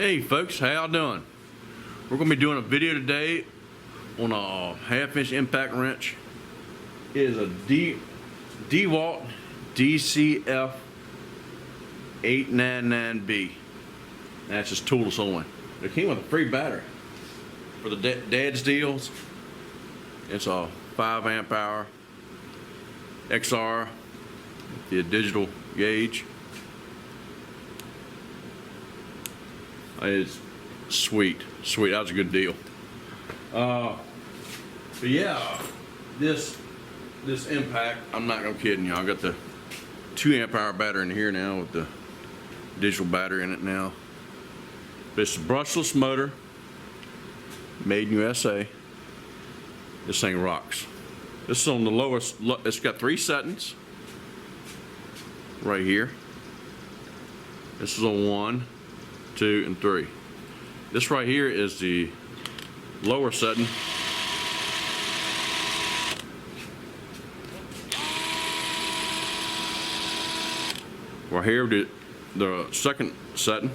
Hey folks, how y'all doing? We're going to be doing a video today on a 1/2-inch impact wrench. It is a DEWALT DCF899B. That's just toolless only. It came with a free battery for the dad's deals. It's a 5 amp hour XR, the digital gauge. It's sweet. That was a good deal. But yeah, this impact, I'm not gonna kidding you. I got the 2 amp hour battery in here now with the digital battery in it now. But it's a brushless motor, made in USA. This thing rocks. This is on the lowest. It's got 3 settings right here. This is on 1, 2, and 3. This right here is the lower setting. Right here, the second setting.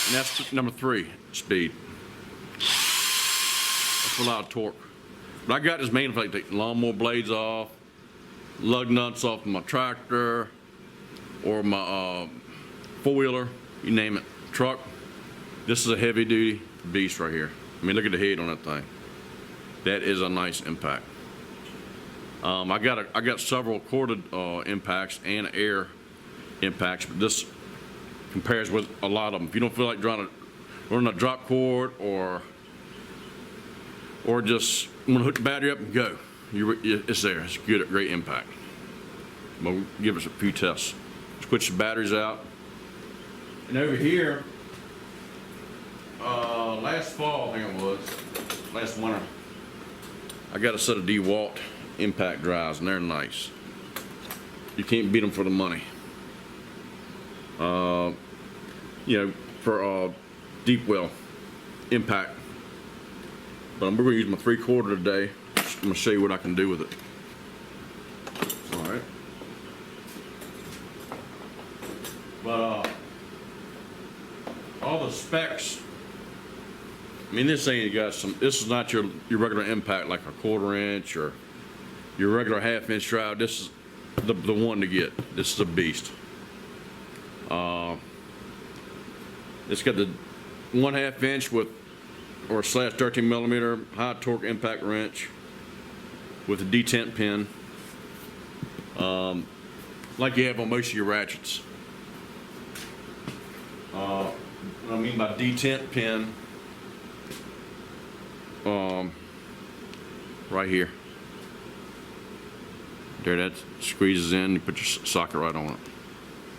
And that's number 3 speed. That's a lot of torque. But I got this mainly for like take lawnmower blades off, lug nuts off my tractor, or my 4-wheeler, you name it, truck. This is a heavy duty beast right here. I mean, look at the head on that thing. That is a nice impact. I got several corded impacts and air impacts, but this compares with a lot of them. If you don't feel like running a drop cord or just want to hook the battery up and go, it's there. It's good, great impact. We'll give us a few tests. Switch the batteries out. And over here, last fall, I think it was, last winter, I got a set of DEWALT impact drives, and they're nice. You can't beat them for the money. You know, for deep well impact. But I'm going to use my 3/4 today. I'm going to show you what I can do with it. All right. But all the specs. I mean, this thing, you got some. This is not your regular impact like a 1/4 inch or your regular 1/2 inch drive. This is the one to get. This is a beast. It's got the 1/2 inch with or / 13 millimeter high torque impact wrench with a detent pin, like you have on most of your ratchets. What I mean by detent pin, right here. There, that squeezes in. You put your socket right on it.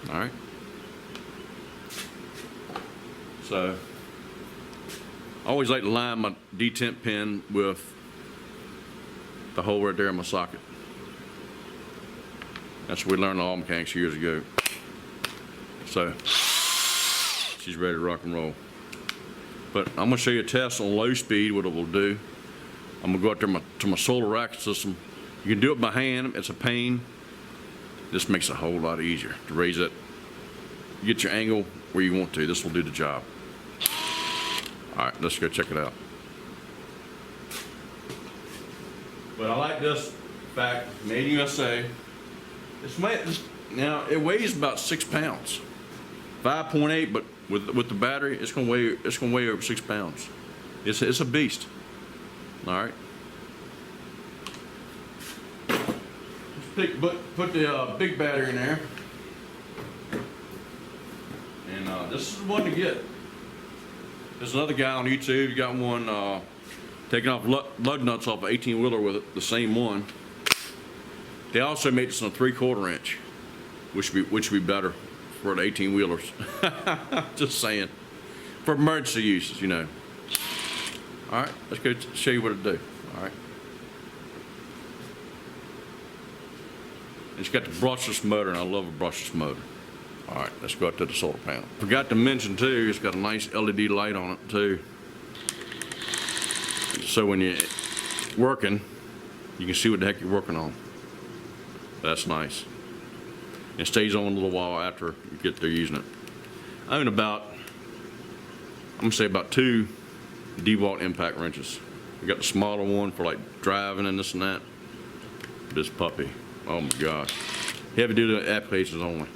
All right. So, I always like to line my detent pin with the hole right there in my socket. That's what we learned all mechanics years ago. So, she's ready to rock and roll. But I'm gonna show you a test on low speed, what it will do. I'm gonna go out there to my solar rack system. You can do it by hand, it's a pain. This makes it a whole lot easier to raise it. Get your angle where you want to. This will do the job. All right, let's go check it out. But I like this fact, made in USA. Now it weighs about 6 pounds, 5.8, but with the battery, it's gonna weigh over 6 pounds. It's a beast. All right. Put the big battery in there, and this is the one to get. There's another guy on YouTube. You got one taking off lug nuts off an 18-wheeler with it, the same one. They also made this on a 3/4 inch, which would be better for the 18-wheelers. Just saying, for emergency uses, you know. All right, let's go show you what it do. All right. It's got the brushless motor, and I love a brushless motor. All right, let's go up to the solar panel. Forgot to mention too, it's got a nice LED light on it too. So when you're working, you can see what the heck you're working on. That's nice. It stays on a little while after you get there using it. I own about, I'm gonna say about 2 DEWALT impact wrenches. We got the smaller one for like driving and this and that. This puppy, oh my gosh. Heavy duty applications only.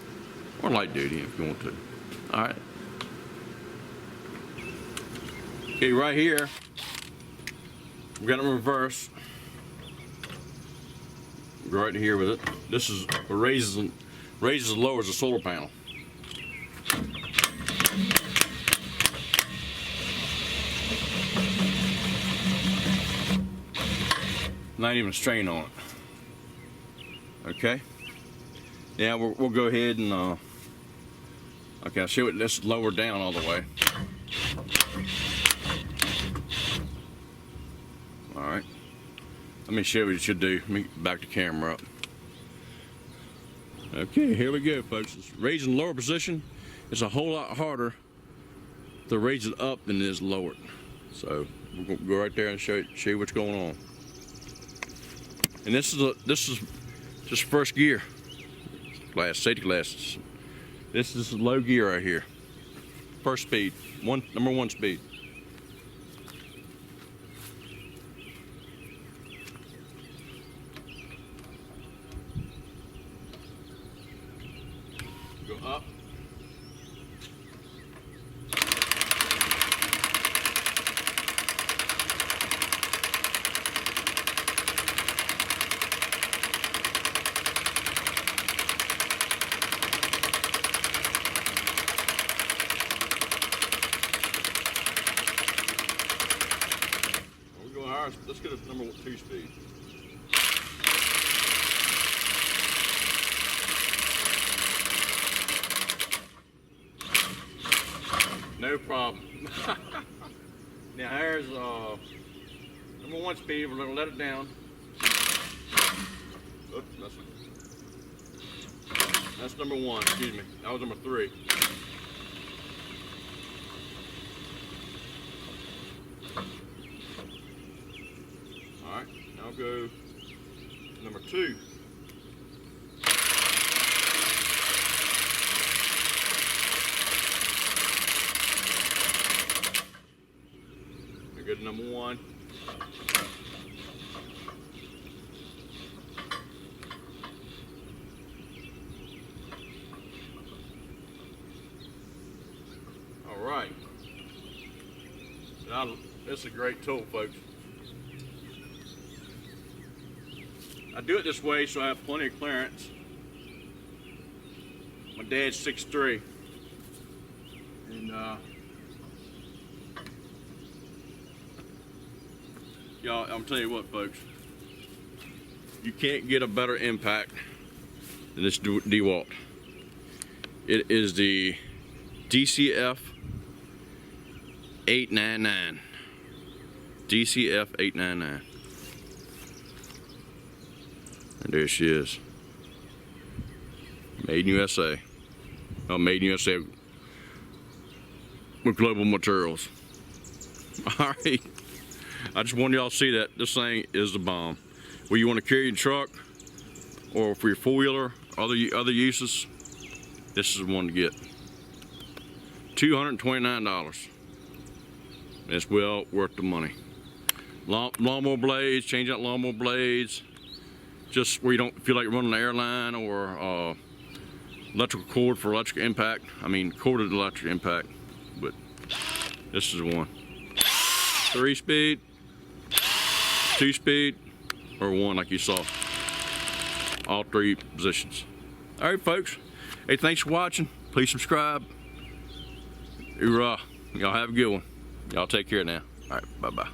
Or light duty if you want to. All right. Okay, right here, we got it in reverse. Go right here with it. This is raises and lowers the solar panel. Not even a strain on it. Okay. Yeah, we'll go ahead and okay, I'll show it. This is lowered down all the way. All right. Let me show you what it should do. Let me back the camera up. Okay, here we go, folks. It's raised in lower position. It's a whole lot harder to raise it up than it is lowered. So we're gonna go right there and show you what's going on. And this is just first gear. Safety glasses. This is low gear right here. First speed, number one speed. Go up. Let's get a number 2 speed. No problem. Now here's number 1 speed. We're gonna let it down. Oops, that's number 1. Excuse me. That was number 3. Alright, now I'll go to number 2. I'll go to number 1. Alright. Now, this is a great tool, folks. I do it this way so I have plenty of clearance. My dad's 6'3", and y'all, I'm telling you what, folks, you can't get a better impact than this DEWALT. It is the DCF899. DCF899. And there she is. Made in USA. Oh, made in USA with global materials. Alright. I just wanted y'all to see that this thing is the bomb. Whether you want to carry your truck or for your four-wheeler, other uses, this is the one to get. $229. It's well worth the money. Lawnmower blades, change out lawnmower blades. Just where you don't feel like running an airline or electrical cord for electric impact. I mean, corded electric impact, but this is one. 3 speed, 2 speed, or 1 like you saw. All 3 positions. All right, folks. Hey, thanks for watching. Please subscribe. Y'all have a good one. Y'all take care now. All right, bye-bye.